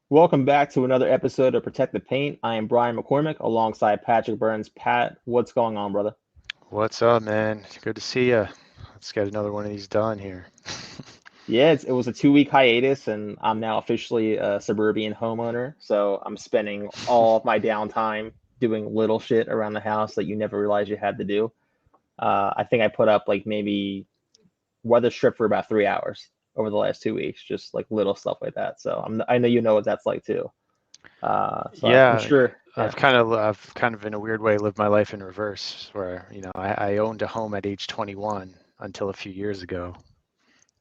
Welcome back to another episode of Protect the Paint. I am Brian McCormick alongside Patrick Burns. Pat, what's going on, brother? What's up, man? Good to see you. Let's get another one of these done here. Yeah, it was a 2 week hiatus, and I'm now officially a suburban homeowner. So I'm spending all of my downtime doing little shit around the house that you never realized you had to do. I think I put up like maybe weather strip for about 3 hours over the last 2 weeks, just like little stuff like that. So I know you know what that's like too. I'm Yeah, sure. Yeah. I've kind of in a weird way lived my life in reverse, where I owned a home at age 21 until a few years ago,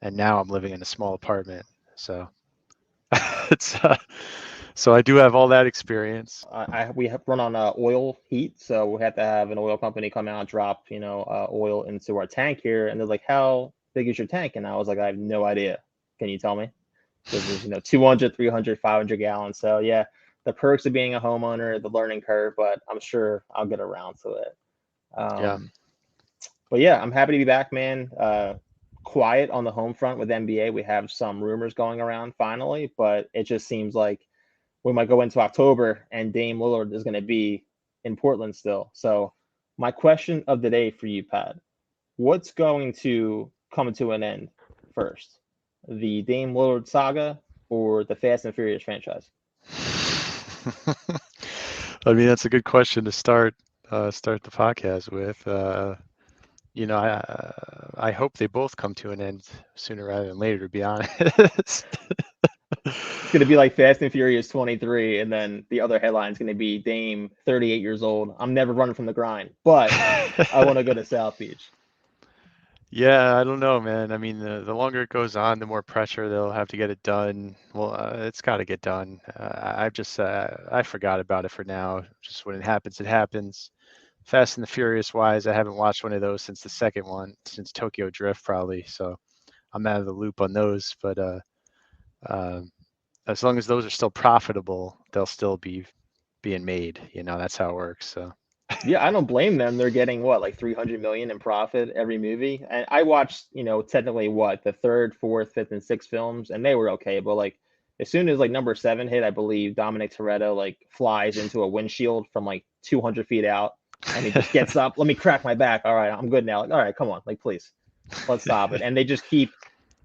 and now I'm living in a small apartment. So it's so I do have all that experience. We have run on oil heat, so we had to have an oil company come out and drop oil into our tank here, and they're like, "How big is your tank?" And I was like, "I have no idea. Can you tell me?" Because there's 200, 300, 500 gallons. So yeah, the perks of being a homeowner, the learning curve, but I'm sure I'll get around to it. Yeah. Um, but yeah, I'm happy to be back, man. Quiet on the home front with NBA. We have some rumors going around finally, but it just seems like we might go into October and Dame Lillard is going to be in Portland still. So, my question of the day for you, Pat, what's going to come to an end first? The Dame Lillard saga or the Fast and Furious franchise? I mean, that's a good question to start the podcast with. I hope they both come to an end sooner rather than later, to be honest. It's going to be like Fast and Furious 23, and then the other headline is going to be Dame 38 years old. I'm never running from the grind, but I want to go to South Beach. Yeah, I don't know, man. I mean, the longer it goes on, the more pressure they'll have to get it done. Well, it's got to get done. I forgot about it for now. Just when it happens, it happens. Fast and the Furious wise, I haven't watched one of those since the second one, since Tokyo Drift probably. So I'm out of the loop on those. But um, as long as those are still profitable, they'll still be being made. That's how it works. So Yeah, I don't blame them. They're getting what, like 300 million in profit every movie. And I watched, technically what, the third, fourth, fifth, and sixth films, and they were okay. But like as soon as like number seven hit, I believe Dominic Toretto like flies into a windshield from like 200 feet out, and he just gets up. Let me crack my back. All right, I'm good now. Like, all right, come on, like please, let's stop it. And they just keep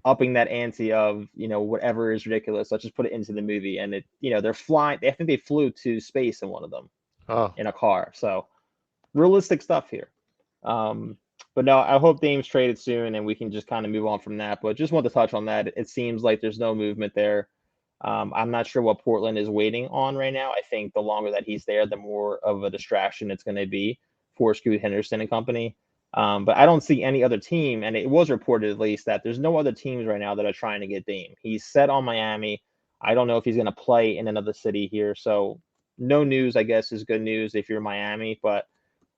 upping that ante of whatever is ridiculous. Let's just put it into the movie. And they're flying. I think they flew to space in one of them oh, in a car. So realistic stuff here. Um, but no, I hope Dame's traded soon and we can just kind of move on from that. But just want to touch on that. It seems like there's no movement there. I'm not sure what Portland is waiting on right now. I think the longer that he's there, the more of a distraction it's going to be for Scoot Henderson and company. But I don't see any other team, and it was reported at least that there's no other teams right now that are trying to get Dame. He's set on Miami. I don't know if he's going to play in another city here. So no news, I guess, is good news if you're Miami. But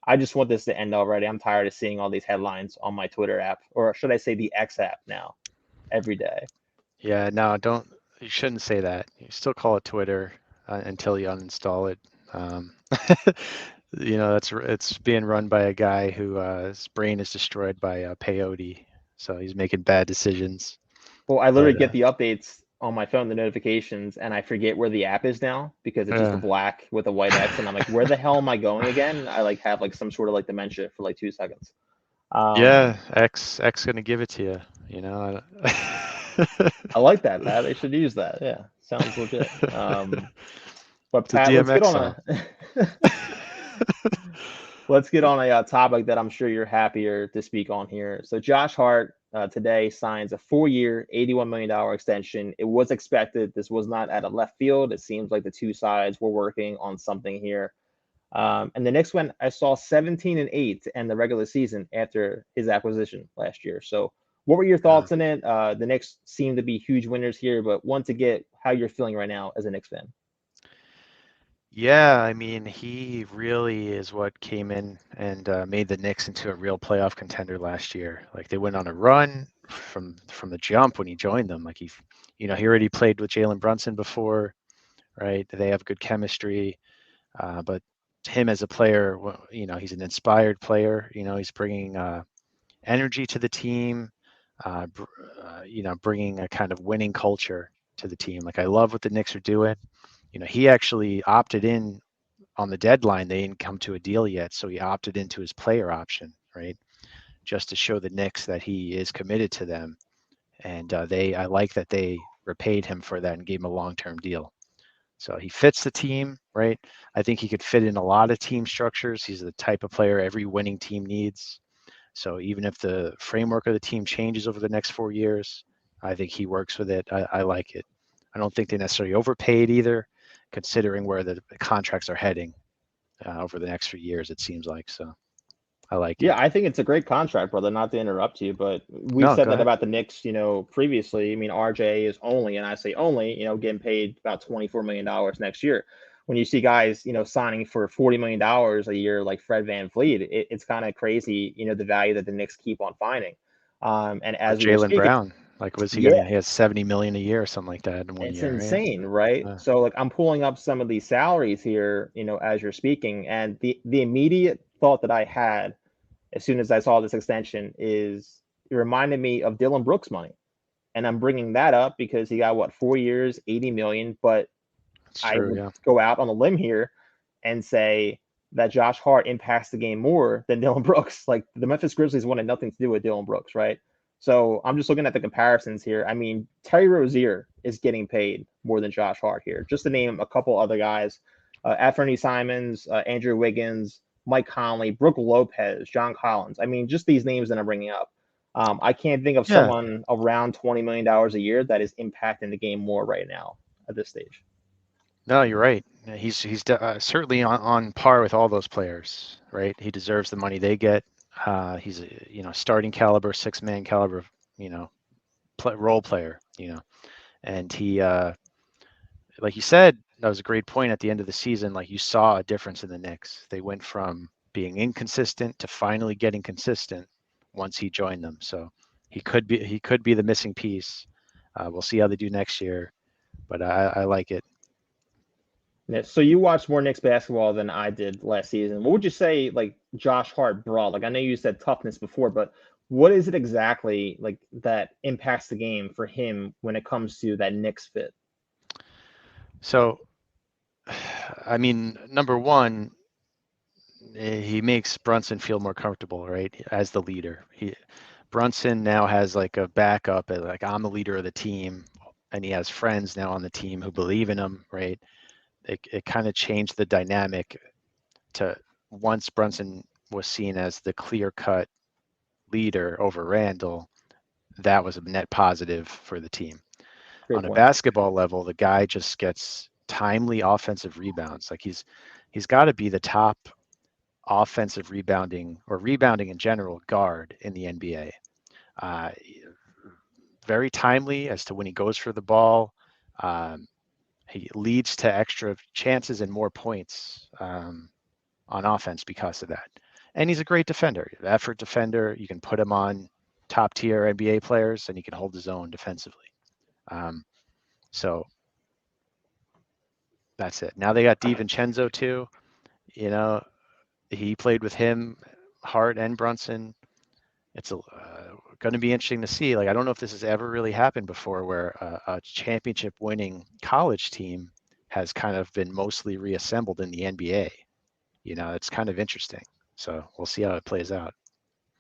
I just want this to end already. I'm tired of seeing all these headlines on my Twitter app, or should I say the X app now, every day. yeah, no, don't. You shouldn't say that. You still call it Twitter until you uninstall it. Um, it's being run by a guy who his brain is destroyed by peyote, so he's making bad decisions. Well, I literally But get the updates on my phone, the notifications, and I forget where the app is now because it's just a uh, black with a white X, and I'm like, where the hell am I going again? I like have like some sort of like dementia for like 2 seconds. Um, yeah, X gonna give it to you. You know. I like that, Pat. They should use that. Yeah, sounds legit. But It's a Pat, let's get DMX on song. a let's get on a topic that I'm sure you're happier to speak on here. So Josh Hart today signs a 4-year, $81 million extension. It was expected. This was not out of left field. It seems like the two sides were working on something here. And the Knicks went, I saw 17-8 to end the regular season after his acquisition last year. So what were your Yeah. thoughts on it? The Knicks seem to be huge winners here, but want to get how you're feeling right now as a Knicks fan. Yeah, I mean, he really is what came in and made the Knicks into a real playoff contender last year. Like they went on a run from the jump when he joined them. Like he already played with Jalen Brunson before, right? They have good chemistry, but him as a player, well, he's an inspired player. He's bringing energy to the team, bringing a kind of winning culture to the team. Like I love what the Knicks are doing. He actually opted in on the deadline. They didn't come to a deal yet, so he opted into his player option, right? Just to show the Knicks that he is committed to them. And I like that they repaid him for that and gave him a long-term deal. So he fits the team, right? I think he could fit in a lot of team structures. He's the type of player every winning team needs. So even if the framework of the team changes over the next 4 years, I think he works with it. I like it. I don't think they necessarily overpaid either, considering where the contracts are heading over the next few years, it seems like. So I like Yeah, it. I think it's a great contract, brother. Not to interrupt you, but we've No, said go that ahead. about the Knicks, previously. I mean, RJ is only, and I say only, getting paid about $24 million next year. When you see guys, signing for $40 million a year like Fred Van Vliet, it's kind of crazy, the value that the Knicks keep on finding. And Or as we were Jalen speaking, Brown. Like, was he yeah, getting? He has 70 million a year or something like that in one it's year, right? insane, right? Uh, So like I'm pulling up some of these salaries here, as you're speaking, and the immediate thought that I had as soon as I saw this extension is it reminded me of Dylan Brooks' money. And I'm bringing that up because he got what 4 years, 80 million. But it's I true. would Yeah. go out on a limb here and say that Josh Hart impacts the game more than Dylan Brooks. Like the Memphis Grizzlies wanted nothing to do with Dylan Brooks, right? So I'm just looking at the comparisons here. I mean, Terry Rozier is getting paid more than Josh Hart here, just to name a couple other guys. Anthony Simons, Andrew Wiggins, Mike Conley, Brooke Lopez, John Collins. I mean, just these names that I'm bringing up. I can't think of Yeah. someone around $20 million a year that is impacting the game more right now at this stage. No, you're right. He's certainly on par with all those players, right? He deserves the money they get. He's a starting caliber, 6-man caliber, you know, role player, and he like you said, that was a great point at the end of the season. Like you saw a difference in the Knicks. They went from being inconsistent to finally getting consistent once he joined them. So he could be the missing piece. We'll see how they do next year, but I like it. Yeah, so you watched more Knicks basketball than I did last season. What would you say, like Josh Hart brought? Like I know you said toughness before, but what is it exactly like that impacts the game for him when it comes to that Knicks fit? So, I mean, number one, he makes Brunson feel more comfortable, right, as the leader. Brunson now has like a backup, like I'm the leader of the team, and he has friends now on the team who believe in him, right? It kind of changed the dynamic to once Brunson was seen as the clear-cut leader over Randall, that was a net positive for the team. Great On a point. basketball level, the guy just gets timely offensive rebounds. Like he's got to be the top offensive rebounding or rebounding in general guard in the NBA. Uh, Very timely as to when he goes for the ball. Um, he leads to extra chances and more points on offense because of that. And he's a great defender, effort defender. You can put him on top tier NBA players and he can hold his own defensively. Um, so that's it. Now they got DiVincenzo too. You know, he played with him, Hart and Brunson. It's going to be interesting to see. Like, I don't know if this has ever really happened before where a championship winning college team has kind of been mostly reassembled in the NBA. It's kind of interesting. So we'll see how it plays out.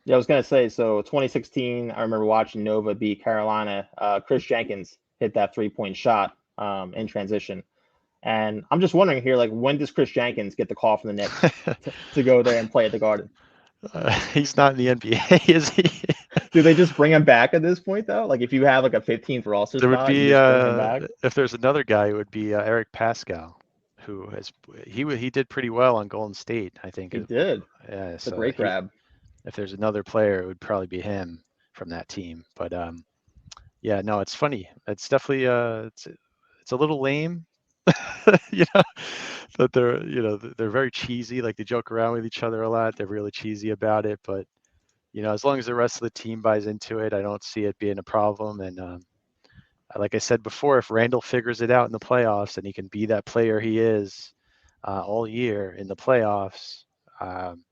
Yeah, I was gonna say. So 2016, I remember watching Nova beat Carolina. Chris Jenkins hit that 3-point shot in transition. And I'm just wondering here, like, when does Chris Jenkins get the call from the Knicks to go there and play at the Garden? He's not in the NBA, is he? Do they just bring him back at this point, though? Like, if you have like a 15th roster There would spot, you be just bring him back. if there's another guy, it would be Eric Pascal, who has he did pretty well on Golden State, I think. He did. Yeah, It's a so great grab. if there's another player, it would probably be him from that team. But yeah, no, it's funny. It's definitely it's a little lame, you know, that they're very cheesy. Like they joke around with each other a lot. They're really cheesy about it. But as long as the rest of the team buys into it, I don't see it being a problem. And like I said before, if Randall figures it out in the playoffs and he can be that player he is all year in the playoffs, um,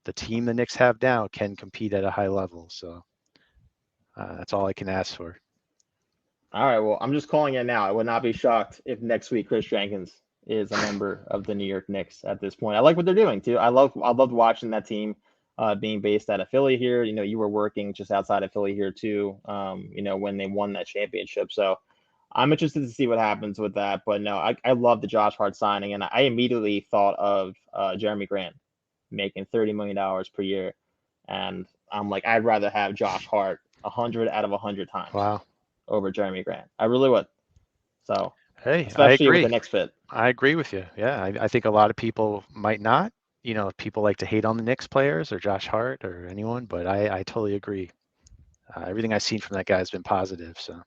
the team the Knicks have now can compete at a high level. So that's all I can ask for. All right. Well, I'm just calling it now. I would not be shocked if next week Chris Jenkins is a member of the New York Knicks at this point. I like what they're doing too. I loved watching that team being based out of Philly here. You were working just outside of Philly here too. When they won that championship. So I'm interested to see what happens with that. But no, I love the Josh Hart signing, and I immediately thought of Jeremy Grant making $30 million per year, and I'm like, I'd rather have Josh Hart 100 out of 100 times Wow. over Jeremy Grant. I really would. So, Hey, I especially with the agree. next fit. I agree with you. Yeah, I think a lot of people might not. People like to hate on the Knicks players or Josh Hart or anyone, but I totally agree. Everything I've seen from that guy has been positive. So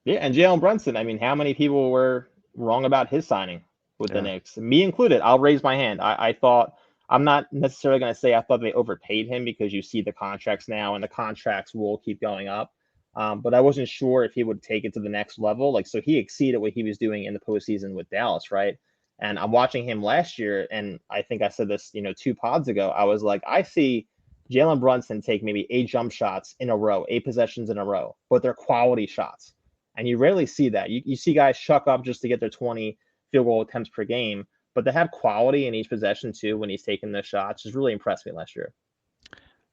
Yeah, and Jalen Brunson. I mean, how many people were wrong about his signing with the yeah, Knicks? Me included. I'll raise my hand. I thought I'm not necessarily going to say I thought they overpaid him because you see the contracts now, and the contracts will keep going up. But I wasn't sure if he would take it to the next level. Like, so he exceeded what he was doing in the postseason with Dallas, right? And I'm watching him last year, and I think I said this, 2 pods ago. I was like, I see Jalen Brunson take maybe 8 jump shots in a row, 8 possessions in a row, but they're quality shots, and you rarely see that. You see guys chuck up just to get their 20 field goal attempts per game, but they have quality in each possession too when he's taking the shots. Just really impressed me last year.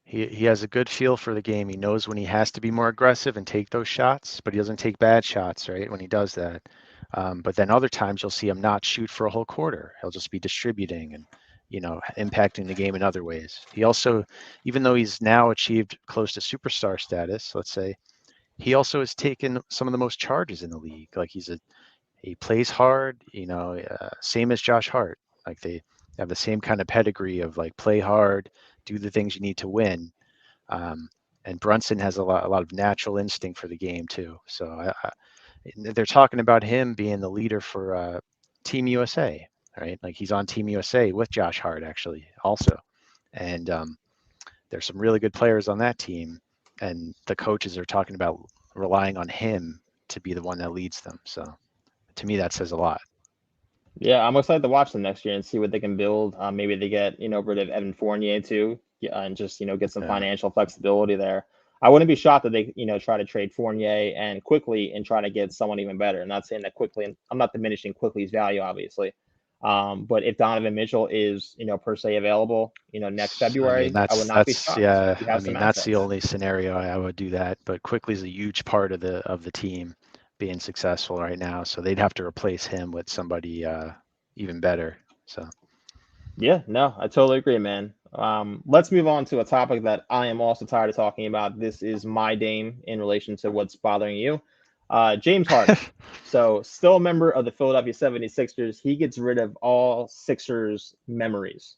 he has a good feel for the game. He knows when he has to be more aggressive and take those shots, but he doesn't take bad shots, right? When he does that. But then other times you'll see him not shoot for a whole quarter. He'll just be distributing and impacting the game in other ways. He also, even though he's now achieved close to superstar status, let's say, he also has taken some of the most charges in the league. Like he plays hard, same as Josh Hart. Like they have the same kind of pedigree of like play hard, do the things you need to win. Um, and Brunson has a lot of natural instinct for the game too. So they're talking about him being the leader for Team USA, right? Like he's on Team USA with Josh Hart actually also, and there's some really good players on that team, and the coaches are talking about relying on him to be the one that leads them. So to me, that says a lot. Yeah, I'm excited to watch them next year and see what they can build. Maybe they get rid of Evan Fournier too, yeah, and just get some Yeah. financial flexibility there. I wouldn't be shocked that they try to trade Fournier and quickly and try to get someone even better. I'm not saying that quickly. I'm not diminishing quickly's value, obviously. But if Donovan Mitchell is per se available, next I mean, February, I would not be that's shocked. yeah. You I have some mean, that's the assets. only scenario I would do that. But quickly is a huge part of the team being successful right now. So they'd have to replace him with somebody even better. So Yeah, no, I totally agree, man. Let's move on to a topic that I am also tired of talking about. This is my Dame in relation to what's bothering you. James Harden. So, still a member of the Philadelphia 76ers. He gets rid of all Sixers memories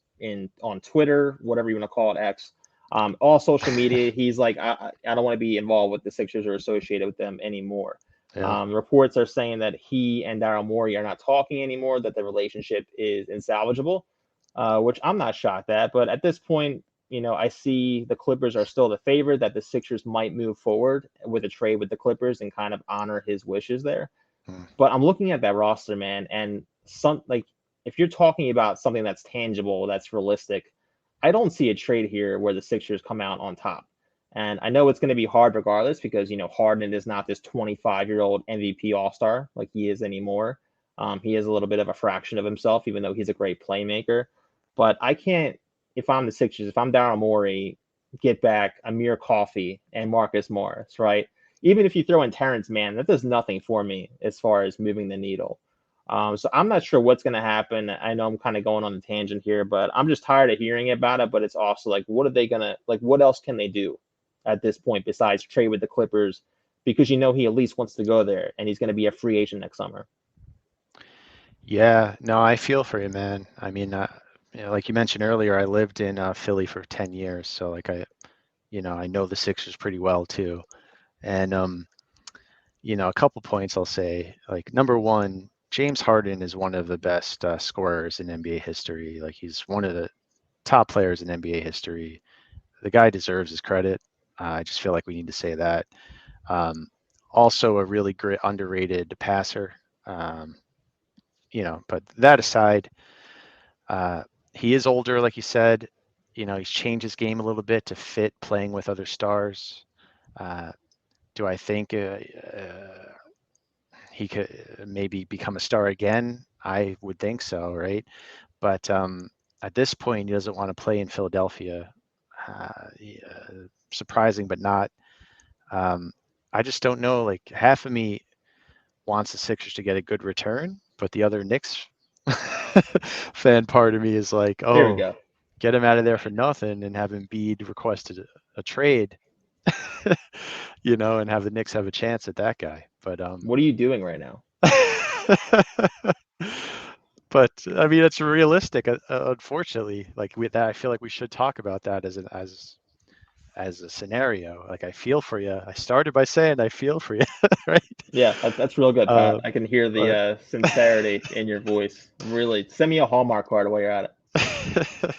on Twitter, whatever you want to call it, X. All social media. He's like, I don't want to be involved with the Sixers or associated with them anymore. yeah. Reports are saying that he and Daryl Morey are not talking anymore, that the relationship is insalvageable, which I'm not shocked at. But at this point, I see the Clippers are still the favorite, that the Sixers might move forward with a trade with the Clippers and kind of honor his wishes there. Mm. But I'm looking at that roster, man, and if you're talking about something that's tangible, that's realistic, I don't see a trade here where the Sixers come out on top. And I know it's going to be hard regardless because Harden is not this 25-year-old MVP All Star like he is anymore. He is a little bit of a fraction of himself, even though he's a great playmaker. But I can't, if I'm the Sixers, if I'm Daryl Morey, get back Amir Coffey and Marcus Morris, right? Even if you throw in Terrence Mann, that does nothing for me as far as moving the needle. So I'm not sure what's going to happen. I know I'm kind of going on a tangent here, but I'm just tired of hearing about it. But it's also like, what are they going to, like, what else can they do at this point besides trade with the Clippers? Because he at least wants to go there and he's going to be a free agent next summer. Yeah, no, I feel for you, man. I mean, like you mentioned earlier, I lived in Philly for 10 years, so like I know the Sixers pretty well too. And a couple points I'll say. Like number one, James Harden is one of the best scorers in NBA history. Like he's one of the top players in NBA history. The guy deserves his credit. I just feel like we need to say that. Um, Also, a really great underrated passer. Um, but that aside, uh, he is older, like you said. He's changed his game a little bit to fit playing with other stars. Uh, do I think he could maybe become a star again? I would think so, right? But at this point, he doesn't want to play in Philadelphia. Surprising, but not. Um, I just don't know. Like half of me wants the Sixers to get a good return, but the other Knicks fan part of me is like, There we oh, go. get him out of there for nothing and have Embiid requested a trade, and have the Knicks have a chance at that guy. But What are you doing right now? but I mean, it's realistic. Unfortunately, like with that, I feel like we should talk about that as a scenario. Like I feel for you. I started by saying I feel for you, right? Yeah, that's real good, Pat. Uh, I can hear the but sincerity in your voice. Really, send me a Hallmark card while you're at it.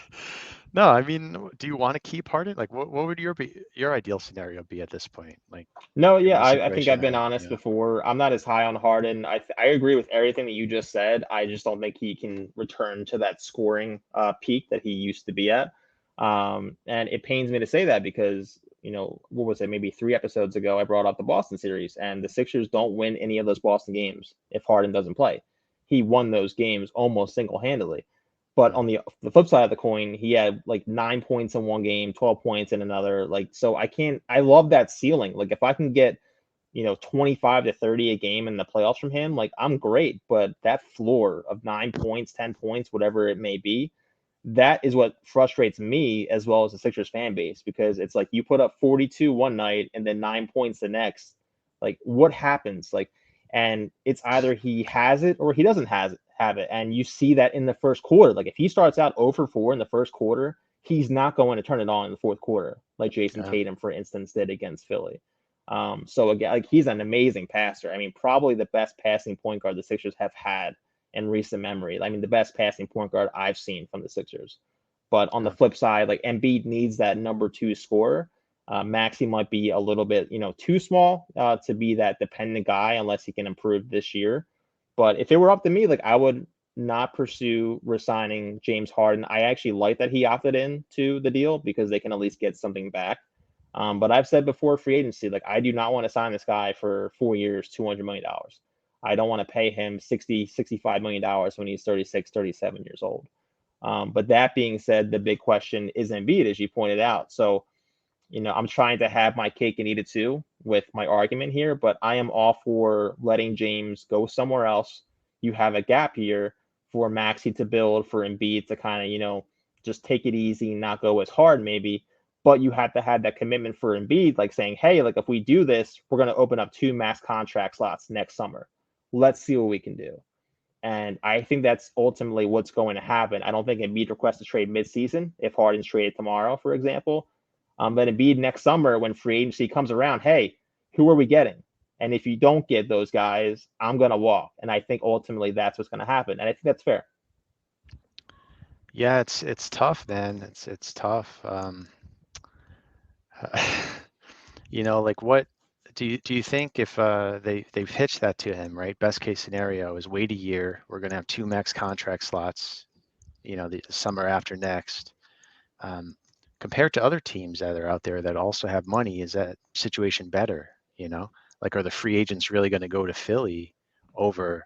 no, I mean, do you want to keep Harden? Like, what would your ideal scenario be at this point? Like No, in yeah, the I think situation I've they're been in? honest Yeah. before. I'm not as high on Harden. I agree with everything that you just said. I just don't think he can return to that scoring peak that he used to be at. And it pains me to say that because, what was it? Maybe 3 episodes ago, I brought up the Boston series, and the Sixers don't win any of those Boston games if Harden doesn't play. He won those games almost single-handedly. But on Mhm. the flip side of the coin, he had like 9 points in one game, 12 points in another. Like, so I can't, I love that ceiling. Like, if I can get, 25 to 30 a game in the playoffs from him, like, I'm great. But that floor of 9 points, 10 points, whatever it may be, that is what frustrates me as well as the Sixers fan base because it's like you put up 42 one night and then 9 points the next. Like, what happens? Like, and it's either he has it or he doesn't have it. And you see that in the first quarter. Like, if he starts out 0 for 4 in the first quarter, he's not going to turn it on in the fourth quarter, like Jason Yeah. Tatum, for instance, did against Philly. So again, like he's an amazing passer. I mean, probably the best passing point guard the Sixers have had in recent memory. I mean, the best passing point guard I've seen from the Sixers. But on the Yeah. flip side, like Embiid needs that number two scorer. Maxi might be a little bit, too small to be that dependent guy unless he can improve this year. But if it were up to me, like I would not pursue resigning James Harden. I actually like that he opted in to the deal because they can at least get something back. But I've said before free agency, like I do not want to sign this guy for 4 years, $200 million. I don't want to pay him 60, $65 million when he's 36, 37 years old. But that being said, the big question is Embiid, as you pointed out. So, I'm trying to have my cake and eat it too with my argument here, but I am all for letting James go somewhere else. You have a gap here for Maxi to build, for Embiid to kind of, just take it easy, not go as hard maybe. But you have to have that commitment for Embiid, like saying, hey, like if we do this, we're going to open up 2 max contract slots next summer. Let's see what we can do. And I think that's ultimately what's going to happen. I don't think Embiid requests a trade midseason if Harden's traded tomorrow, for example. But Embiid next summer, when free agency comes around, hey, who are we getting? And if you don't get those guys, I'm going to walk. And I think ultimately that's what's going to happen. And I think that's fair. Yeah, it's tough, man. It's tough. Like what do you think if they've hitched that to him, right? Best case scenario is wait a year. We're gonna have 2 max contract slots, the summer after next. Um, Compared to other teams that are out there that also have money, is that situation better? Like are the free agents really going to go to Philly over?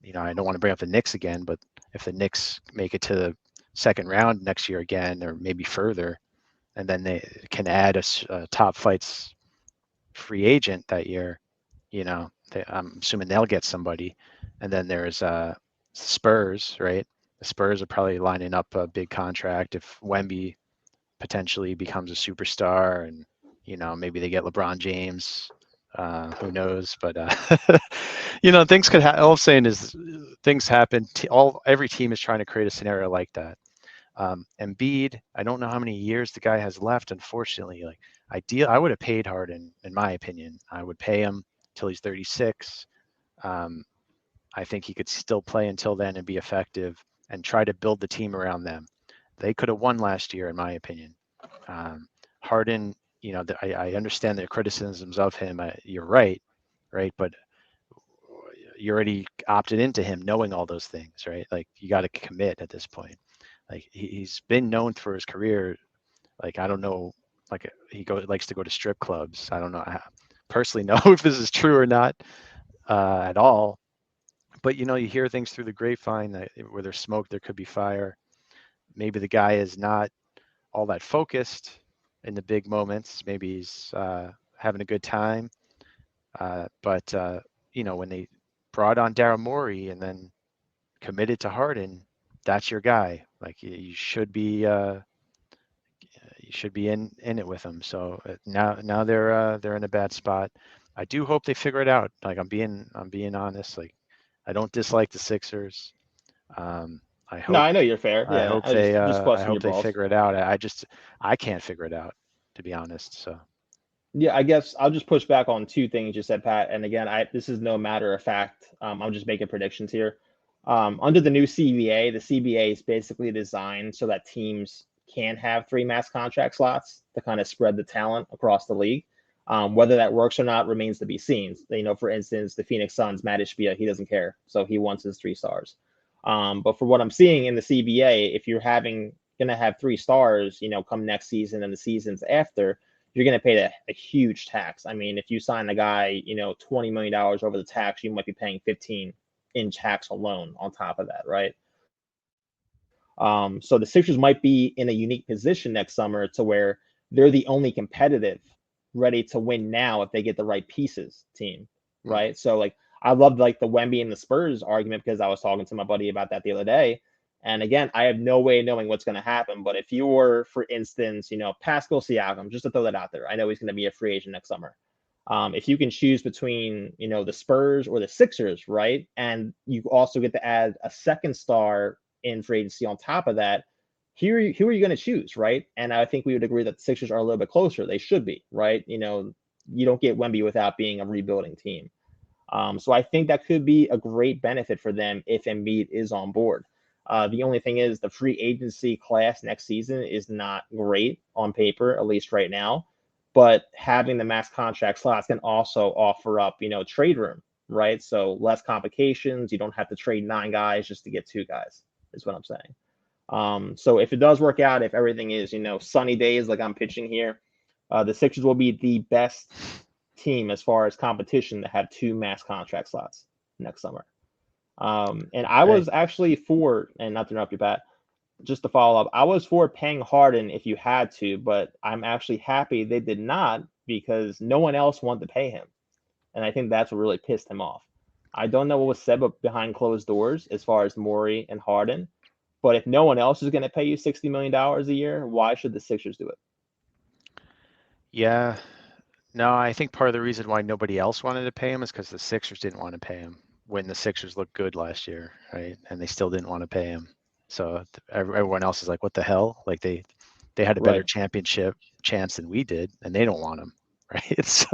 I don't want to bring up the Knicks again, but if the Knicks make it to the second round next year again, or maybe further, and then they can add a top flights free agent that year, I'm assuming they'll get somebody. And then there's Spurs, right? The Spurs are probably lining up a big contract if Wemby potentially becomes a superstar, and maybe they get LeBron James. Who knows? But things could. All I'm saying is things happen. Every team is trying to create a scenario like that. Embiid, I don't know how many years the guy has left. Unfortunately, like I would have paid Harden, in my opinion. I would pay him till he's 36. Um, I think he could still play until then and be effective, and try to build the team around them. They could have won last year, in my opinion. Um, Harden, I understand the criticisms of him. You're right, right? But you already opted into him knowing all those things, right? Like you got to commit at this point. Like he's been known for his career. Like I don't know, like likes to go to strip clubs. I don't know. I personally know if this is true or not at all. But you hear things through the grapevine that where there's smoke, there could be fire. Maybe the guy is not all that focused in the big moments. Maybe he's having a good time. But when they brought on Daryl Morey and then committed to Harden, that's your guy. Like you should be in it with them. So now they're in a bad spot. I do hope they figure it out. Like I'm being honest. Like I don't dislike the Sixers. I No, hope I know you're fair. I Yeah, hope I they just I busting hope your they balls. figure it out. I can't figure it out, to be honest. So Yeah, I guess I'll just push back on two things you said, Pat. And again, this is no matter of fact. I'm just making predictions here. Under the new CBA, the CBA is basically designed so that teams can have three max contract slots to kind of spread the talent across the league. Whether that works or not remains to be seen. For instance, the Phoenix Suns, Matt Ishbia, he doesn't care, so he wants his 3 stars. But for what I'm seeing in the CBA, if you're gonna have 3 stars, come next season and the seasons after, you're going to pay a huge tax. I mean, if you sign a guy, $20 million over the tax, you might be paying 15 in tax alone on top of that, right? So the Sixers might be in a unique position next summer to where they're the only competitive, ready to win now if they get the right pieces team, right? So like I loved like the Wemby and the Spurs argument because I was talking to my buddy about that the other day. And again, I have no way of knowing what's going to happen. But if you were, for instance, Pascal Siakam, just to throw that out there, I know he's going to be a free agent next summer. If you can choose between, the Spurs or the Sixers, right? And you also get to add a second star in free agency on top of that, who are you going to choose, right? And I think we would agree that the Sixers are a little bit closer. They should be, right? You don't get Wemby without being a rebuilding team. So I think that could be a great benefit for them if Embiid is on board. The only thing is the free agency class next season is not great on paper, at least right now. But having the max contract slots can also offer up, trade room, right? So less complications. You don't have to trade 9 guys just to get 2 guys, is what I'm saying. So if it does work out, if everything is, sunny days like I'm pitching here, the Sixers will be the best team as far as competition to have 2 max contract slots next summer. And I okay. was actually for, and not to interrupt you, Pat, just to follow up, I was for paying Harden if you had to, but I'm actually happy they did not because no one else wanted to pay him. And I think that's what really pissed him off. I don't know what was said behind closed doors as far as Morey and Harden, but if no one else is going to pay you $60 million a year, why should the Sixers do it? Yeah. No, I think part of the reason why nobody else wanted to pay him is because the Sixers didn't want to pay him when the Sixers looked good last year, right? And they still didn't want to pay him. So everyone else is like, what the hell? Like they had a better Right. championship chance than we did, and they don't want him, right? So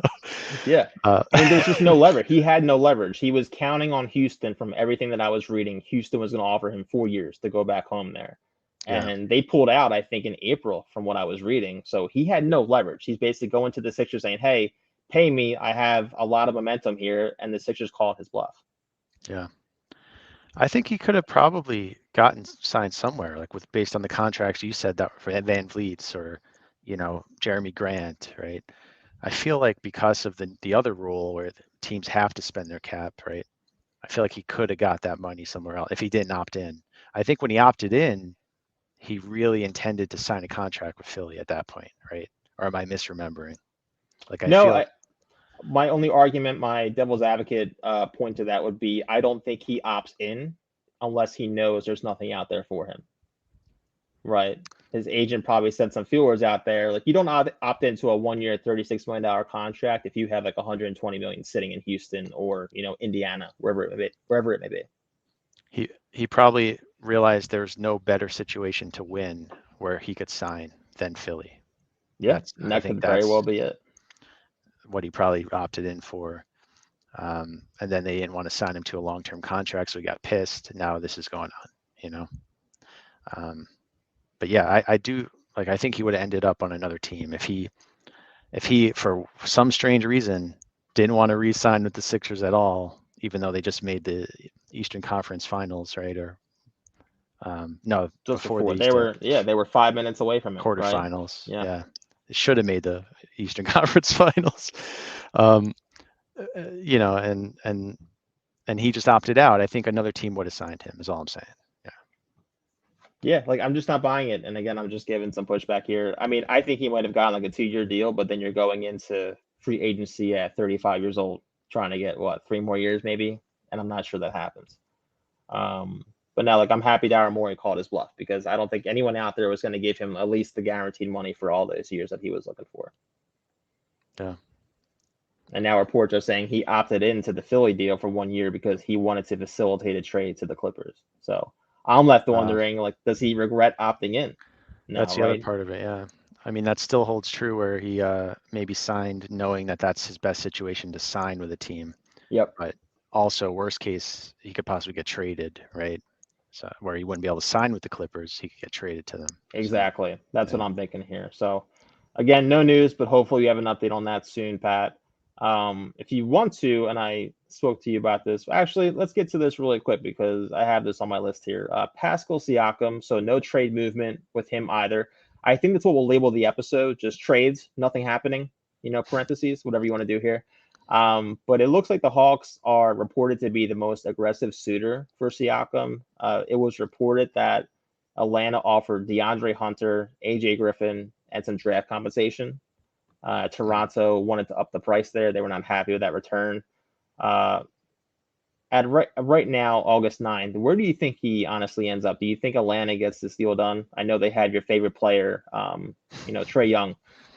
Yeah. uh, I mean, there's just no leverage. He had no leverage. He was counting on Houston from everything that I was reading. Houston was going to offer him 4 years to go back home there. yeah, And they pulled out, I think, in April from what I was reading. So he had no leverage. He's basically going to the Sixers saying, hey, pay me. I have a lot of momentum here. And the Sixers called his bluff. yeah. I think he could have probably gotten signed somewhere, like based on the contracts you said that for Van Vliet's or, Jeremy Grant, right? I feel like because of the other rule where the teams have to spend their cap, right? I feel like he could have got that money somewhere else if he didn't opt in. I think when he opted in, he really intended to sign a contract with Philly at that point, right? Or am I misremembering? Like I No, feel my only argument, my devil's advocate point to that would be I don't think he opts in unless he knows there's nothing out there for him. Right. His agent probably sent some feelers out there. Like you don't opt into a 1 year, $36 million contract if you have like 120 million sitting in Houston or Indiana, wherever it may be. he probably realized there's no better situation to win where he could sign than Philly. Yeah, I that think could very well that's be it. what he probably opted in for. And then they didn't want to sign him to a long-term contract, so he got pissed. Now this is going on. But yeah, I do like. I think he would have ended up on another team if he for some strange reason didn't want to re-sign with the Sixers at all, even though they just made the Eastern Conference Finals, right? Or no, Just before the before they Eastern were 5 minutes away from it, right? quarterfinals. Yeah. Yeah, it should have made the Eastern Conference Finals. Um, and and he just opted out, I think another team would have signed him. Is all I'm saying. Yeah, like I'm just not buying it. And again, I'm just giving some pushback here. I mean, I think he might have gotten like a 2-year deal, but then you're going into free agency at 35 years old, trying to get what, 3 more years maybe, and I'm not sure that happens. Um, but now, like, I'm happy Daryl Morey called his bluff because I don't think anyone out there was going to give him at least the guaranteed money for all those years that he was looking for. Yeah. And now reports are saying he opted into the Philly deal for 1 year because he wanted to facilitate a trade to the Clippers. So I'm left wondering, like, does he regret opting in now, That's the other right? part of it. Yeah. I mean, that still holds true where he maybe signed knowing that that's his best situation to sign with a team. Yep. But also, worst case, he could possibly get traded, right? So where he wouldn't be able to sign with the Clippers, he could get traded to them. So Exactly. That's yeah. what I'm thinking here. So, again, no news, but hopefully you have an update on that soon, Pat. If you want to, and I spoke to you about this, actually, let's get to this really quick because I have this on my list here. Pascal Siakam, so no trade movement with him either. I think that's what we'll label the episode, just trades, nothing happening, parentheses, whatever you want to do here. But it looks like the Hawks are reported to be the most aggressive suitor for Siakam. It was reported that Atlanta offered DeAndre Hunter, AJ Griffin, and some draft compensation. Toronto wanted to up the price there. They were not happy with that return. Uh, at right now, August 9th, where do you think he honestly ends up? Do you think Atlanta gets this deal done? I know they had your favorite player, Trae Young,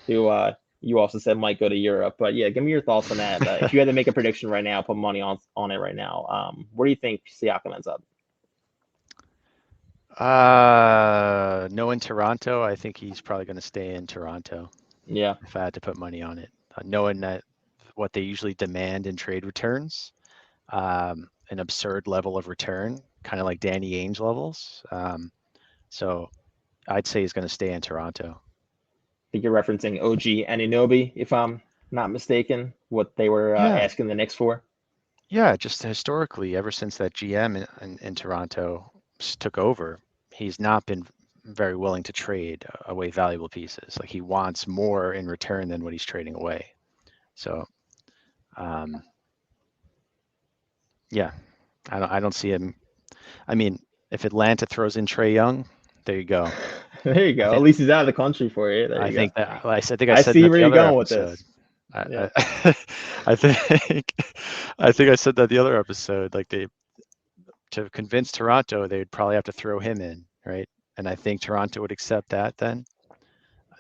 who you also said might go to Europe. But yeah, give me your thoughts on that. If you had to make a prediction right now, put money on it right now. Where do you think Siakam ends up? Knowing Toronto, I think he's probably going to stay in Toronto Yeah. if I had to put money on it. Knowing that what they usually demand in trade returns, an absurd level of return, kind of like Danny Ainge levels. So I'd say he's going to stay in Toronto. I think you're referencing OG Anunoby, if I'm not mistaken, what they were Yeah, asking the Knicks for. yeah. Just historically, ever since that GM in Toronto took over, he's not been very willing to trade away valuable pieces. Like he wants more in return than what he's trading away. So, um, yeah, I don't see him. I mean, if Atlanta throws in Trae Young, there you go. There you I go. At think least he's out of the country for you. There I you go. think that well, I think I I said see that where the you're other going with episode. this. Yeah. I think I think I said that the other episode. Like they to convince Toronto, they'd probably have to throw him in, right? And I think Toronto would accept that then.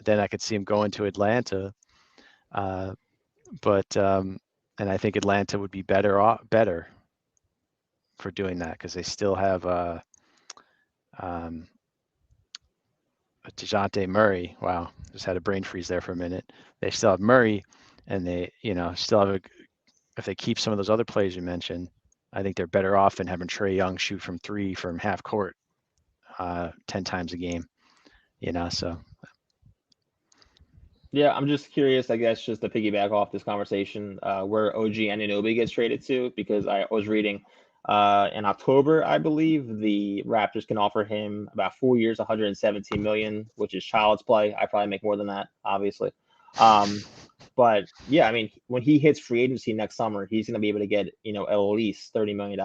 Then I could see him going to Atlanta. Uh, but and I think Atlanta would be better for doing that because they still have um, DeJounte Murray. Wow, just had a brain freeze there for a minute. They still have Murray, and they still have if they keep some of those other players you mentioned, I think they're better off than having Trae Young shoot from three from half court 10 times a game. So Yeah, I'm just curious, I guess, just to piggyback off this conversation, where OG Anunoby gets traded to, because I was reading in October, I believe, the Raptors can offer him about 4 years, 117 million, which is child's play. I probably make more than that, obviously. Um, but yeah, I mean, when he hits free agency next summer, he's going to be able to get, at least $30 million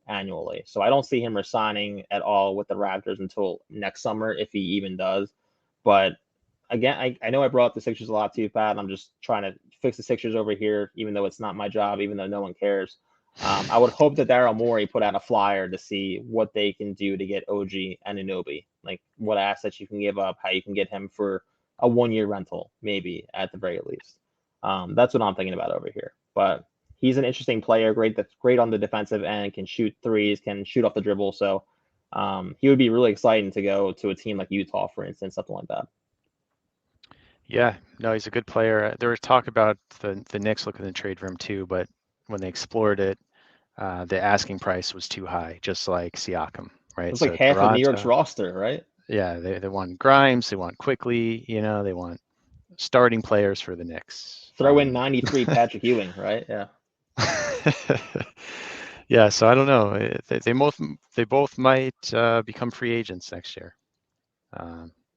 annually. So I don't see him resigning at all with the Raptors until next summer, if he even does. But again, I know I brought up the Sixers a lot too, Pat. I'm just trying to fix the Sixers over here, even though it's not my job, even though no one cares. I would hope that Daryl Morey put out a flyer to see what they can do to get OG and Anunoby, like what assets you can give up, how you can get him for a 1 year rental, maybe at the very least. That's what I'm thinking about over here. But he's an interesting player, great. That's great on the defensive end, can shoot threes, can shoot off the dribble. So he would be really exciting to go to a team like Utah, for instance, something like that. yeah, no, he's a good player. There was talk about the Knicks looking to trade for him too, but when they explored it, the asking price was too high, just like Siakam, right? It's like So half of New York's Toronto, roster, right? yeah, they want Grimes, they want quickly, they want starting players for the Knicks. Throw in 93 Patrick Ewing, right? Yeah. Yeah, so I don't know. They both might become free agents next year.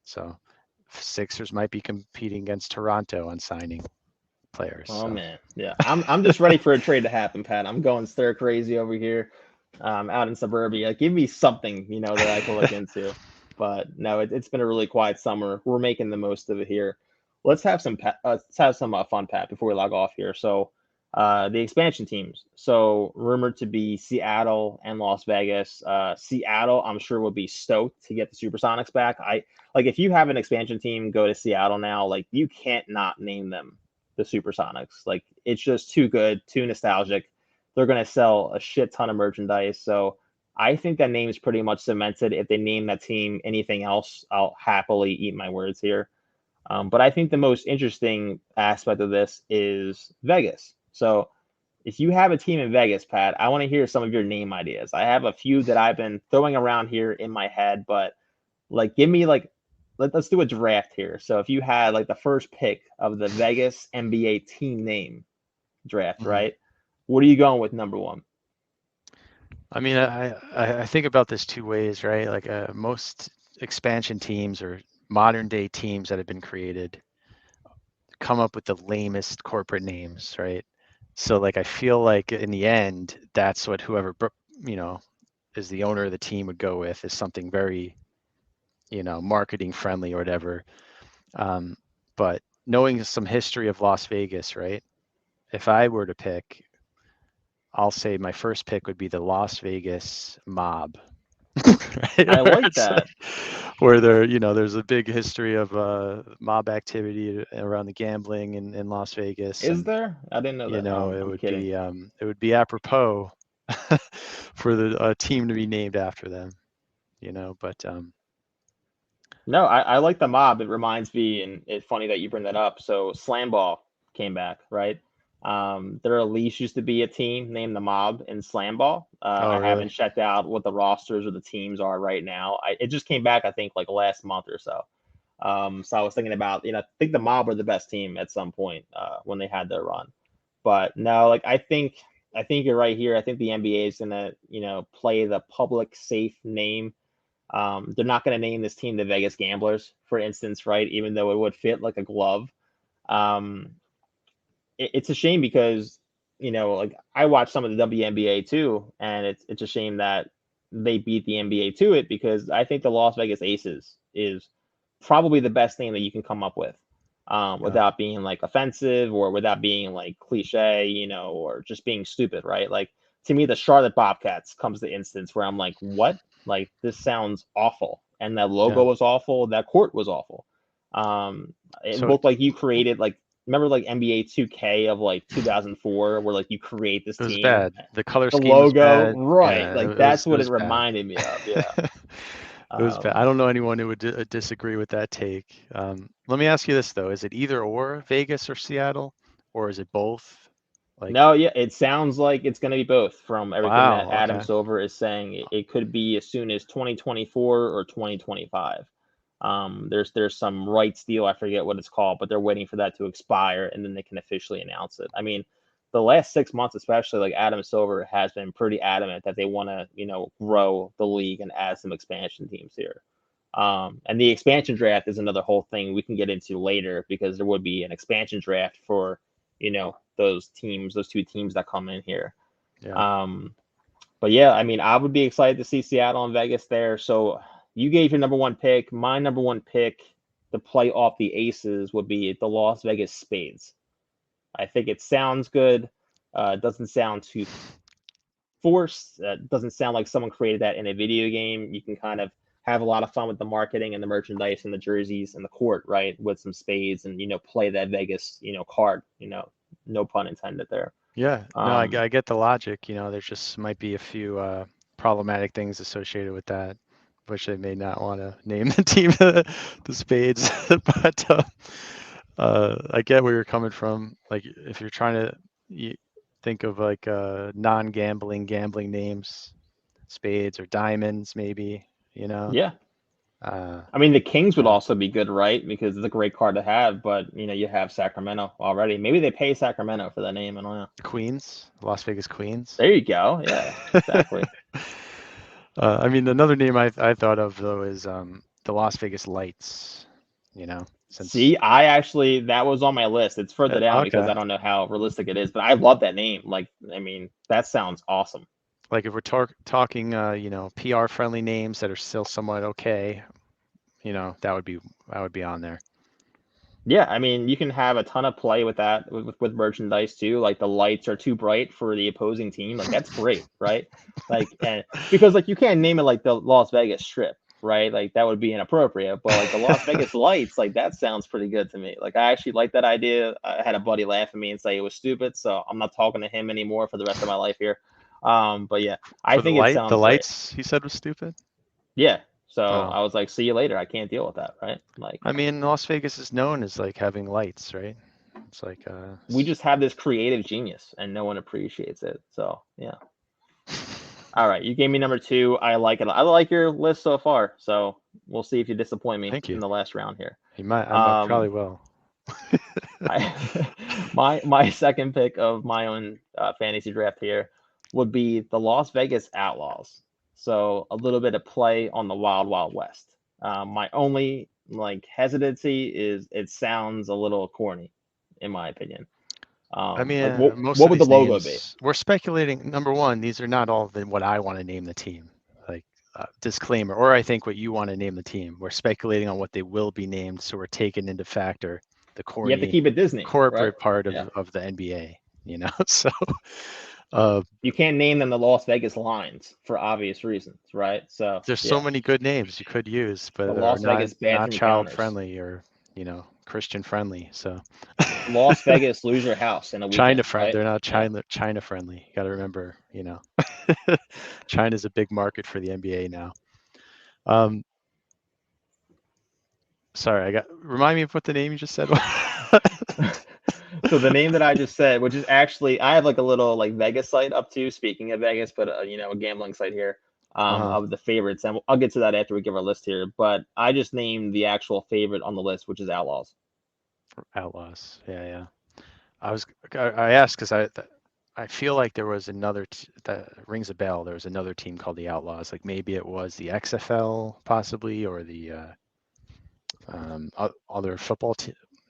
So Sixers might be competing against Toronto on signing. players. Oh So. man, yeah. I'm just ready for a trade to happen, Pat. I'm going stir crazy over here, out in suburbia. Give me something, that I can look into. But no, it's been a really quiet summer. We're making the most of it here. Let's have some fun, Pat, before we log off here. So, the expansion teams. So rumored to be Seattle and Las Vegas. Seattle, I'm sure will be stoked to get the Supersonics back. I like if you have an expansion team go to Seattle now, like you can't not name them the Supersonics. Like it's just too good, too nostalgic. They're gonna sell a shit ton of merchandise. So I think that name's pretty much cemented. If they name that team anything else, I'll happily eat my words here. But I think the most interesting aspect of this is Vegas. So if you have a team in Vegas, Pat, I want to hear some of your name ideas. I have a few that I've been throwing around here in my head, but like give me like let's do a draft here. So if you had like the first pick of the Vegas NBA team name draft, Mhm. right? What are you going with number one? I mean, I think about this two ways, right? Like most expansion teams or modern day teams that have been created come up with the lamest corporate names, right? So like I feel like in the end, that's what whoever you know is the owner of the team would go with is something very marketing friendly or whatever. But knowing some history of Las Vegas, right? If I were to pick, I'll say my first pick would be the Las Vegas Mob, right? I Where like it's that. where there's a big history of mob activity around the gambling in Las Vegas, Is and there? I didn't know that. it I'm would kidding. be apropos for the team to be named after them, but No, I like the mob. It reminds me, and it's funny that you bring that up. So Slam Ball came back, right? There at least used to be a team named the Mob in Slam Ball. oh I really? haven't checked out what the rosters or the teams are right now. It just came back, I think, like last month or so. So I was thinking about, I think the Mob were the best team at some point when they had their run. But no, like I think you're right here. I think the NBA is gonna, play the public safe name. They're not going to name this team the Vegas Gamblers, for instance, right? Even though it would fit like a glove. Um, it's a shame because like I watch some of the WNBA too, and it's a shame that they beat the NBA to it because I think the Las Vegas Aces is probably the best name that you can come up with, Yeah. without being like offensive or without being like cliche, or just being stupid, right? Like to me, the Charlotte Bobcats comes the instance where I'm like, what? Like this sounds awful, and that logo Yeah. was awful. That court was awful. It So looked like you created like remember like NBA 2K of like 2004 where like you create this it was team, bad. The color the scheme was logo, bad. right? Yeah, Like was that's it what it was bad. reminded me of. Yeah. It was bad. I Um, don't know anyone who would disagree with that take. Let me ask you this though: is it either or Vegas or Seattle, or is it both? Like, no, yeah, it sounds like it's going to be both from everything that wow, Adam okay, Silver is saying. It could be as soon as 2024 or 2025. There's some rights deal, I forget what it's called, but they're waiting for that to expire and then they can officially announce it. I mean, the last 6 months, especially, like Adam Silver has been pretty adamant that they want to, grow the league and add some expansion teams here. And the expansion draft is another whole thing we can get into later because there would be an expansion draft for, those teams, those two teams that come in here. yeah. Um, but yeah, I mean, I would be excited to see Seattle and Vegas there. So you gave your number one pick. My number one pick to play off the Aces would be the Las Vegas Spades. I think it sounds good. It doesn't sound too forced. Doesn't sound like someone created that in a video game. You can kind of have a lot of fun with the marketing and the merchandise and the jerseys and the court, right? With some spades and play that Vegas card. No pun intended there. Yeah, no, Um, I get the logic. There just might be a few problematic things associated with that, which they may not want to name the team the Spades. But I get where you're coming from. Like, if you're trying to think of like non-gambling names, Spades or Diamonds, maybe. You know, yeah, uh, I mean, the Kings would yeah. also be good, right? Because it's a great card to have, but you have Sacramento already. Maybe they pay Sacramento for the name. I don't know. Queens, Las Vegas Queens. There you go. Yeah, exactly. I mean, another name I thought of though is the Las Vegas Lights. You know. Since See, that was on my list. It's further down because okay, I don't know how realistic it is, but I love that name. Like, I mean, that sounds awesome. like if we're talking, PR friendly names that are still somewhat okay, that would be on there. Yeah, I mean, you can have a ton of play with that with merchandise too. Like the lights are too bright for the opposing team. Like that's great, right? Like and because like you can't name it like the Las Vegas Strip, right? Like that would be inappropriate. But like the Las Vegas Lights, like that sounds pretty good to me. Like I actually like that idea. I had a buddy laugh at me and say it was stupid, so I'm not talking to him anymore for the rest of my life here. But yeah, I For think it the sounds great. lights, he said was stupid. Yeah. So Oh, I was like, see you later. I can't deal with that, right? Like I mean, Las Vegas is known as like having lights, right? It's like we just have this creative genius and no one appreciates it. So yeah. All right, you gave me number two. I like it. I like your list so far. So we'll see if you disappoint me Thank you. in the last round here. I might probably Um, will. I my second pick of my own fantasy draft here would be the Las Vegas Outlaws. So a little bit of play on the Wild Wild West. My only like hesitancy is it sounds a little corny, in my opinion. I mean, Like most what of would the these logo be? names, we're speculating. Number one, these are not all what I want to name the team. Like, disclaimer, or I think what you want to name the team. We're speculating on what they will be named, so we're taking into factor the You have to corny keep it Disney, right? corporate part Yeah. of the NBA. So, uh, You can't name them the Las Vegas Lions for obvious reasons, right? So there's so yeah, many good names you could use, the but are Las Vegas not bathroom child counters, friendly or Christian friendly. So. Las Vegas lose your house in a China weekend, friend, right? they're not Yeah. China friendly. You got to remember, China's a big market for the NBA now. Um, sorry, remind me of what the name you just said was. So the name that I just said, which is actually I have like a little like Vegas site up too. Speaking of Vegas, but a gambling site here Uh-huh. of the favorites, and I'll get to that after we give our list here. But I just named the actual favorite on the list, which is Outlaws. Outlaws. Yeah, yeah. I asked because I feel like there was that rings a bell. There was another team called the Outlaws. Like maybe it was the XFL possibly, or the other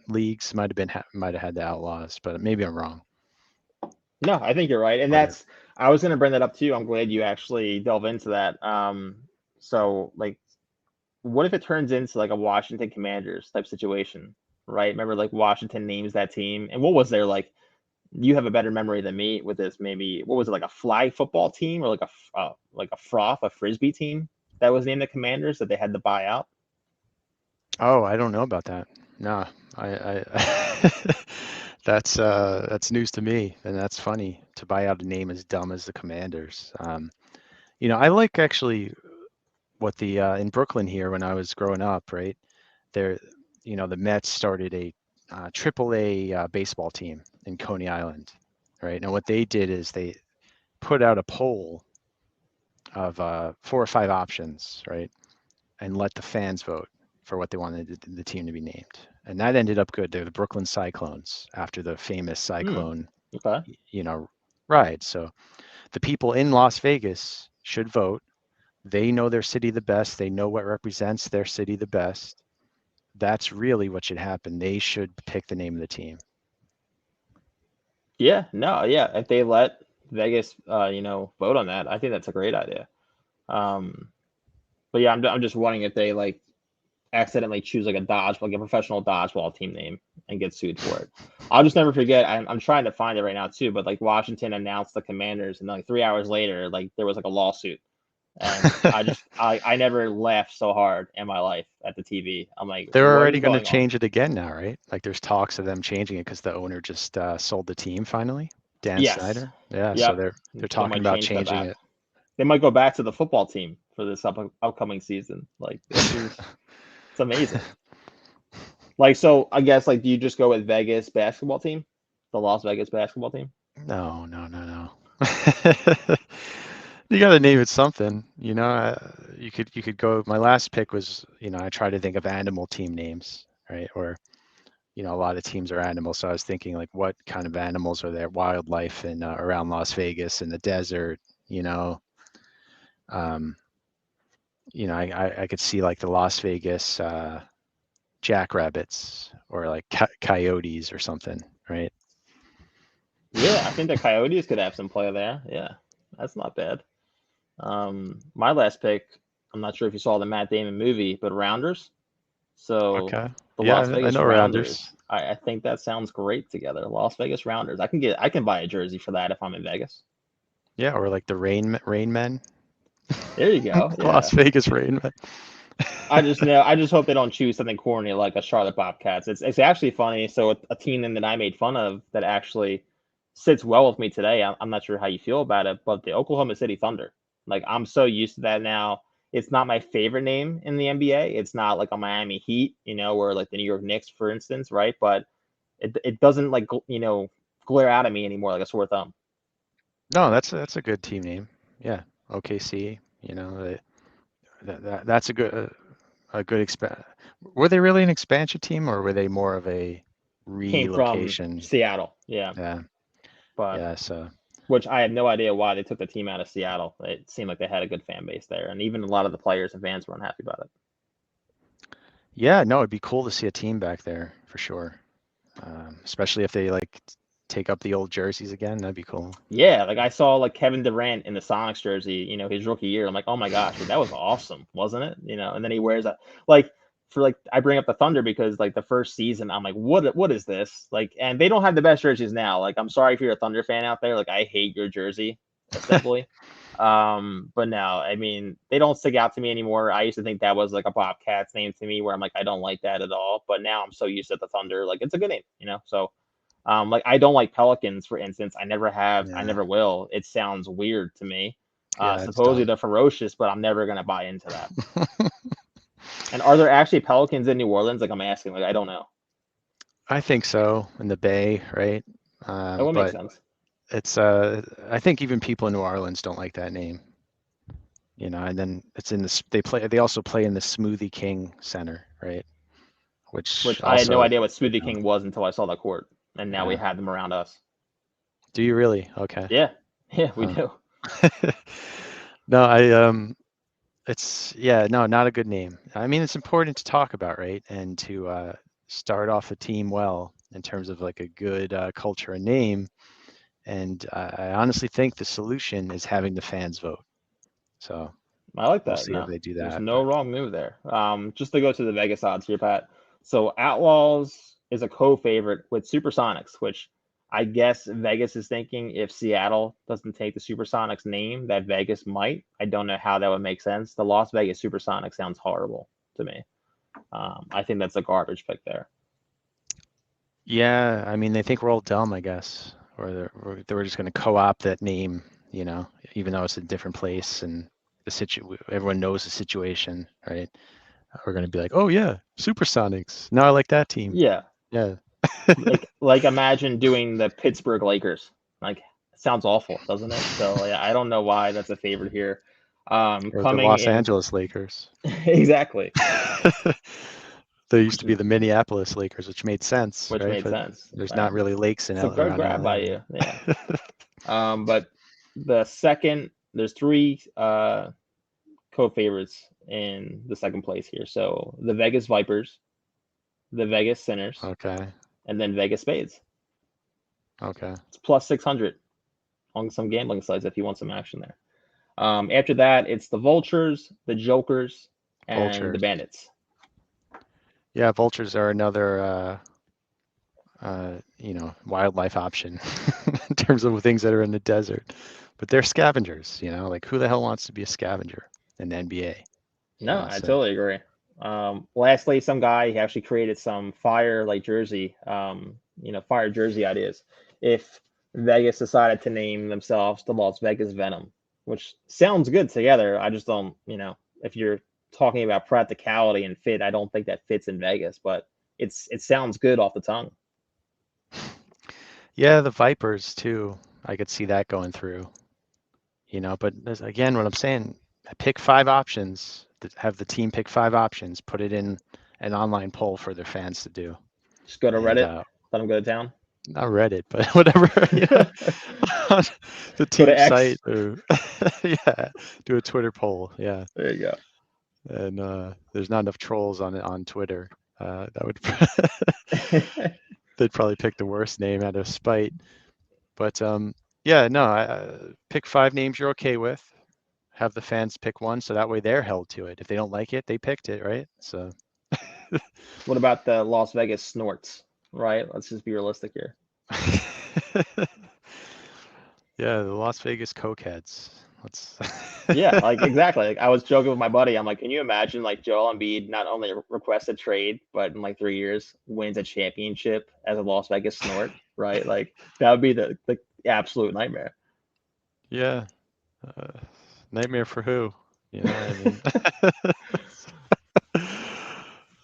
leagues might have had the Outlaws, but maybe I'm wrong. No, I think you're right, and Whether that's I was going to bring that up too. I'm glad you actually delve into that. So like, what if it turns into like a Washington Commanders type situation, right? Remember, like Washington names that team, and what was there like? You have a better memory than me with this. Maybe what was it like a flag football team or like a froth, a frisbee team that was named the Commanders that they had to buy out? Oh, I don't know about that. No, I that's news to me, and that's funny to buy out a name as dumb as the Commanders. I like actually what the in Brooklyn here when I was growing up, right? There, the Mets started a triple A baseball team in Coney Island, right? And what they did is they put out a poll of 4 or 5 options, right? And let the fans vote for what they wanted the team to be named. And that ended up good. They're the Brooklyn Cyclones after the famous Hmm. Cyclone, Okay. you know, ride. So the people in Las Vegas should vote. They know their city the best. They know what represents their city the best. That's really what should happen. They should pick the name of the team. Yeah. No. Yeah. If they let Vegas, vote on that, I think that's a great idea. Um, but yeah, I'm just wondering if they like accidentally choose like a professional dodgeball team name and get sued for it. I'll just never forget. I'm trying to find it right now too, but like Washington announced the Commanders, and like 3 hours later, like there was like a lawsuit, and I never laughed so hard in my life at the TV. I'm like, They're what already is going to going on? change it again now, right? Like there's talks of them changing it because the owner just sold the team finally, Dan Yes. Snyder. Yeah, so Yep. they're They talking might about change that changing back. it. They might go back to the football team for this upcoming season. Like this is it's amazing. Like so, I guess like do you just go with Vegas basketball team, the Las Vegas basketball team? No, no, no, no. You got to name it something, you could go. My last pick was, I try to think of animal team names, right? Or, a lot of teams are animals, so I was thinking like, what kind of animals are there? Wildlife in around Las Vegas in the desert, you know. Um, I could see like the Las Vegas. Jackrabbits or like Coyotes or something, right? Yeah, I think the Coyotes could have some play there. Yeah, that's not bad. My last pick, I'm not sure if you saw the Matt Damon movie, but Rounders. So Okay. the Yeah, Las I Vegas know Rounders. Rounders, I think that sounds great together. Las Vegas Rounders. I can buy a jersey for that if I'm in Vegas. Yeah, or like the Rain Men. There you go. Las Yeah. Vegas Rain Men. I just hope they don't choose something corny like a Charlotte Bobcats. It's actually funny. So a team that I made fun of that actually sits well with me today. I'm not sure how you feel about it, but the Oklahoma City Thunder. Like I'm so used to that now. It's not my favorite name in the NBA. It's not like a Miami Heat, or like the New York Knicks, for instance, right? But it doesn't like glare out at me anymore like a sore thumb. No, that's a good team name. Yeah, OKC. That's a good Were they really an expansion team, or were they more of a Came from relocation? Seattle, yeah, Yeah, but yeah. So which I had no idea why they took the team out of Seattle. It seemed like they had a good fan base there, and even a lot of the players and fans were unhappy about it. yeah, no, it'd be cool to see a team back there for sure. Especially if they like take up the old jerseys again. That'd be cool. Yeah, like I saw like Kevin Durant in the Sonics jersey, his rookie year. I'm like, oh my gosh, that was awesome, wasn't it? And then he wears that like for like I bring up the Thunder because like the first season, I'm like, what is this? Like, and they don't have the best jerseys now. Like, I'm sorry if you're a Thunder fan out there. Like, I hate your jersey, simply. But no, I mean, they don't stick out to me anymore. I used to think that was like a Bobcats name to me, where I'm like, I don't like that at all. But now I'm so used to the Thunder, like it's a good name. So like I don't like Pelicans, for instance. I never have. I Yeah, never will. It sounds weird to me. yeah, it's Supposedly dumb. they're ferocious, but I'm never gonna buy into that. And are there actually Pelicans in New Orleans? Like I'm asking. Like I don't know. I think so in the Bay, right? That would make But sense. it's I think even people in New Orleans don't like that name. And then it's in this they also play in the Smoothie King Center, right? Which Which I had no also, idea what you Smoothie know, King was until I saw the court, and now we yeah. have them around us. Do you really? Okay. Yeah, yeah, we Huh. do. No, it's yeah, no, not a good name. I mean, it's important to talk about, right? And to start off a team well in terms of like a good culture and name. And I honestly think the solution is having the fans vote. So I like we'll that. see if No, they do there's that. no But wrong move there. Just to go to the Vegas odds here, Pat. So Outlaws is a co-favorite with Supersonics, which I guess Vegas is thinking if Seattle doesn't take the Supersonics name, that Vegas might. I don't know how that would make sense. The Las Vegas Supersonics sounds horrible to me. I think that's a garbage pick there. yeah, I mean, they think we're all dumb, I guess, or they were just going to co-opt that name, even though it's a different place and everyone knows the situation, right? We're going to be like, oh yeah, Supersonics. Now I like that team. Yeah, Yeah. like imagine doing the Pittsburgh Lakers. Like sounds awful, doesn't it? So yeah, I don't know why that's a favorite here. Or the Coming Los in Angeles Lakers. exactly, There used which to be is the Minneapolis Lakers, which made sense, which right? made But sense. there's not really lakes So good around grab LA. by you. Yeah. But the second, there's three co-favorites in the second place here. So the Vegas Vipers, the Vegas Sinners, Okay. and then Vegas Spades. Okay. It's plus 600 on some gambling sites if you want some action there. After that, it's the Vultures, the Jokers, and the Vultures. Bandits. Yeah, vultures are another wildlife option in terms of things that are in the desert. But they're scavengers, like who the hell wants to be a scavenger in the NBA? No, I So totally agree. Lastly, some guy he actually created some fire like jersey, fire jersey ideas. If Vegas decided to name themselves the Las Vegas Venom, which sounds good together, I just don't, if you're talking about practicality and fit, I don't think that fits in Vegas, but it sounds good off the tongue. yeah, the Vipers too. I could see that going through, but again, what I'm saying, pick 5 options, have the team pick 5 options, put it in an online poll for their fans to do. Just go to And Reddit, let them go to town. not Reddit, but whatever, on the Go to team site X. or yeah, do a Twitter poll. Yeah. There you go. And there's not enough trolls on Twitter. That would they'd probably pick the worst name out of spite. But yeah, no, pick 5 names you're okay with. Have the fans pick one, so that way they're held to it. If they don't like it, they picked it, right? So. What about the Las Vegas Snorts? Right. Let's just be realistic here. Yeah, the Las Vegas Cokeheads. Let's. Yeah, like exactly. Like I was joking with my buddy. I'm like, can you imagine like Joel Embiid not only requests a trade, but in like 3 years wins a championship as a Las Vegas Snort, right? Like that would be the absolute nightmare. Yeah. Nightmare for who? You know what I mean?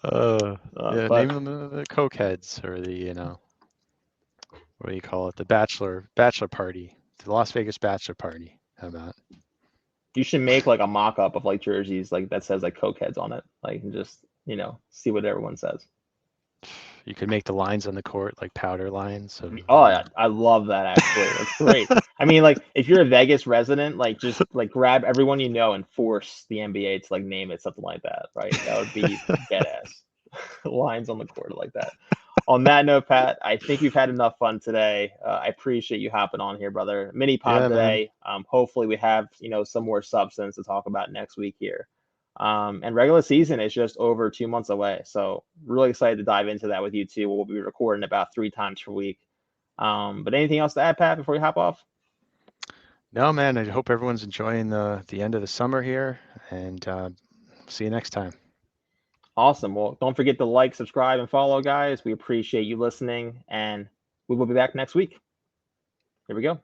Yeah, name But them the Cokeheads or the, what do you call it? The bachelor party. The Las Vegas bachelor party. How about? you should make like a mock-up of like jerseys like that says like Cokeheads on it, like and just see what everyone says. You could make the lines on the court like powder lines of, Oh, yeah, I love that actually. That's great. I mean, like if you're a Vegas resident, like just like grab everyone you know and force the NBA to like name it something like that, right? That would be badass. Lines on the court like that. On that note, Pat, I think we've had enough fun today. I appreciate you hopping on here, brother. Mini pod Yeah, man. today. Hopefully we have some more substance to talk about next week here. And regular season is just over 2 months away, so really excited to dive into that with you too. We'll be recording about 3 times per week. But anything else to add, Pat, before we hop off? No, man. I hope everyone's enjoying the end of the summer here, and see you next time. Awesome. Well, don't forget to like, subscribe, and follow, guys. We appreciate you listening, and we will be back next week. Here we go.